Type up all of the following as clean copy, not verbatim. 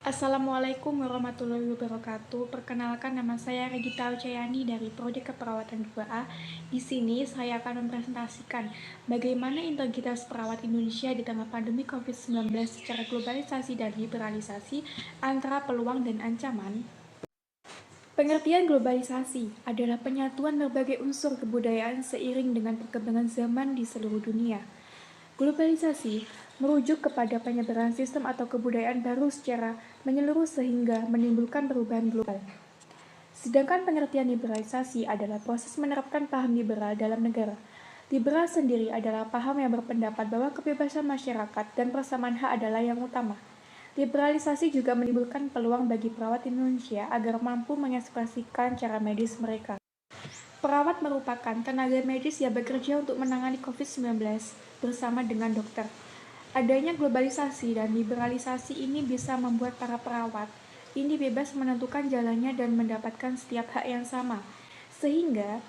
Assalamualaikum warahmatullahi wabarakatuh. Perkenalkan, nama saya Regita Ucayani dari Prodi Keperawatan 2A. Di sini saya akan mempresentasikan bagaimana integritas perawat Indonesia di tengah pandemi COVID-19 secara globalisasi dan liberalisasi, antara peluang dan ancaman. Pengertian globalisasi adalah penyatuan berbagai unsur kebudayaan seiring dengan perkembangan zaman di seluruh dunia. Globalisasi merujuk kepada penyebaran sistem atau kebudayaan baru secara menyeluruh sehingga menimbulkan perubahan global. Sedangkan pengertian liberalisasi adalah proses menerapkan paham liberal dalam negara. Liberal sendiri adalah paham yang berpendapat bahwa kebebasan masyarakat dan persamaan hak adalah yang utama. Liberalisasi juga menimbulkan peluang bagi perawat Indonesia agar mampu mengekspresikan cara medis mereka. Perawat merupakan tenaga medis yang bekerja untuk menangani COVID-19 bersama dengan dokter. Adanya globalisasi dan liberalisasi ini bisa membuat para perawat ini bebas menentukan jalannya dan mendapatkan setiap hak yang sama, sehingga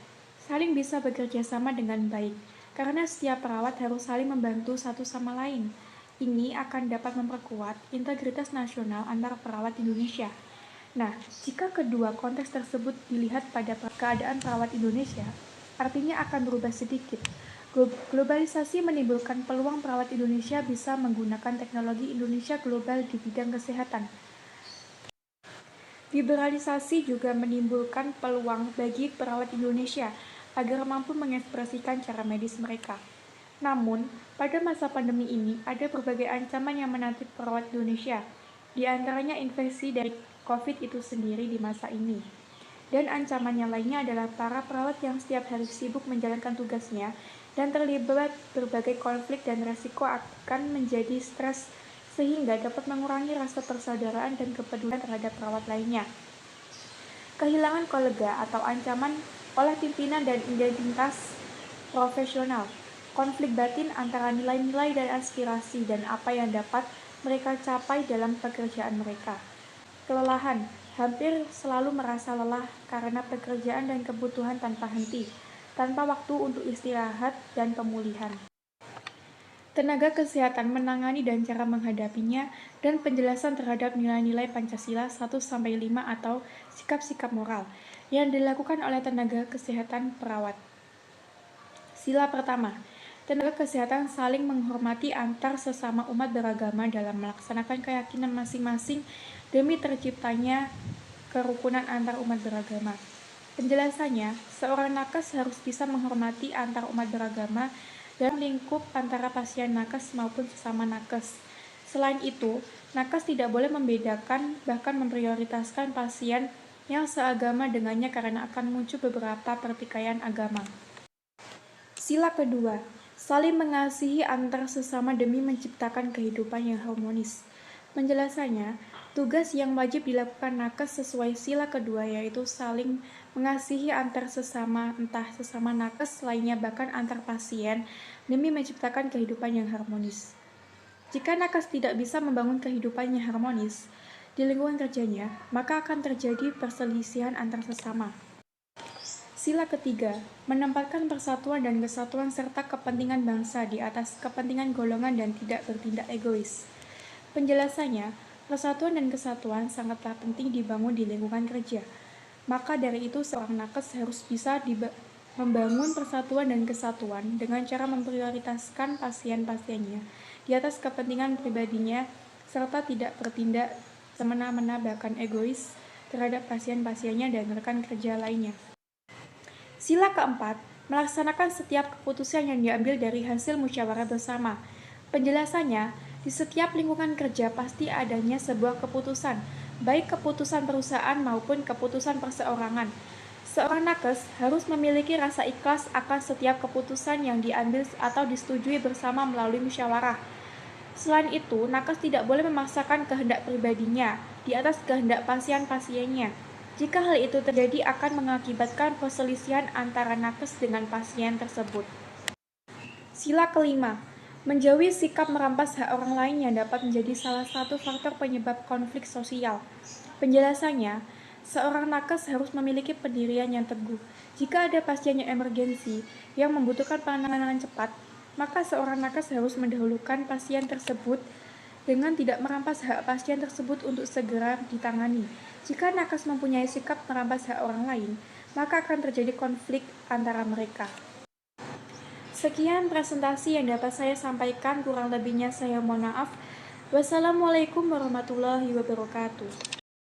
saling bisa bekerja sama dengan baik, karena setiap perawat harus saling membantu satu sama lain. Ini akan dapat memperkuat integritas nasional antar perawat Indonesia. Nah, jika kedua konteks tersebut dilihat pada keadaan perawat Indonesia, artinya akan berubah sedikit. Globalisasi menimbulkan peluang perawat Indonesia bisa menggunakan teknologi Indonesia global di bidang kesehatan. Liberalisasi juga menimbulkan peluang bagi perawat Indonesia agar mampu mengekspresikan cara medis mereka. Namun, pada masa pandemi ini ada berbagai ancaman yang menanti perawat Indonesia, di antaranya infeksi dari COVID itu sendiri di masa ini. Dan ancaman yang lainnya adalah para perawat yang setiap hari sibuk menjalankan tugasnya dan terlibat berbagai konflik dan resiko akan menjadi stres sehingga dapat mengurangi rasa persaudaraan dan kepedulian terhadap perawat lainnya. Kehilangan kolega atau ancaman oleh pimpinan dan identitas profesional. Konflik batin antara nilai-nilai dan aspirasi dan apa yang dapat mereka capai dalam pekerjaan mereka. Kelelahan, hampir selalu merasa lelah karena pekerjaan dan kebutuhan tanpa henti, tanpa waktu untuk istirahat dan pemulihan. Tenaga kesehatan menangani dan cara menghadapinya, dan penjelasan terhadap nilai-nilai Pancasila 1-5 atau sikap-sikap moral yang dilakukan oleh tenaga kesehatan perawat. Sila pertama, tenaga kesehatan saling menghormati antar sesama umat beragama dalam melaksanakan keyakinan masing-masing demi terciptanya kerukunan antar umat beragama. Penjelasannya, seorang nakes harus bisa menghormati antar umat beragama dalam lingkup antara pasien nakes maupun sesama nakes. Selain itu, nakes tidak boleh membedakan bahkan memprioritaskan pasien yang seagama dengannya karena akan muncul beberapa pertikaian agama. Sila kedua, saling mengasihi antar sesama demi menciptakan kehidupan yang harmonis. Penjelasannya, tugas yang wajib dilakukan nakes sesuai sila kedua yaitu saling mengasihi antar sesama, entah sesama nakes lainnya bahkan antar pasien, demi menciptakan kehidupan yang harmonis. Jika nakes tidak bisa membangun kehidupan yang harmonis di lingkungan kerjanya, maka akan terjadi perselisihan antar sesama. Sila ketiga, menempatkan persatuan dan kesatuan serta kepentingan bangsa di atas kepentingan golongan dan tidak bertindak egois. Penjelasannya, persatuan dan kesatuan sangatlah penting dibangun di lingkungan kerja. Maka dari itu seorang nakes harus bisa membangun persatuan dan kesatuan dengan cara memprioritaskan pasien-pasiennya di atas kepentingan pribadinya serta tidak bertindak semena-mena bahkan egois terhadap pasien-pasiennya dan rekan kerja lainnya. Sila keempat, melaksanakan setiap keputusan yang diambil dari hasil musyawarah bersama. Penjelasannya, di setiap lingkungan kerja pasti adanya sebuah keputusan, baik keputusan perusahaan maupun keputusan perseorangan. Seorang nakes harus memiliki rasa ikhlas akan setiap keputusan yang diambil atau disetujui bersama melalui musyawarah. Selain itu, nakes tidak boleh memaksakan kehendak pribadinya di atas kehendak pasien-pasiennya. Jika hal itu terjadi akan mengakibatkan perselisihan antara nakes dengan pasien tersebut. Sila kelima, menjauhi sikap merampas hak orang lain yang dapat menjadi salah satu faktor penyebab konflik sosial. Penjelasannya, seorang nakes harus memiliki pendirian yang teguh. Jika ada pasien yang emergensi yang membutuhkan penanganan cepat, maka seorang nakes harus mendahulukan pasien tersebut dengan tidak merampas hak pasien tersebut untuk segera ditangani. Jika nakes mempunyai sikap merampas hak orang lain, maka akan terjadi konflik antara mereka. Sekian presentasi yang dapat saya sampaikan, kurang lebihnya saya mohon maaf. Wassalamualaikum warahmatullahi wabarakatuh.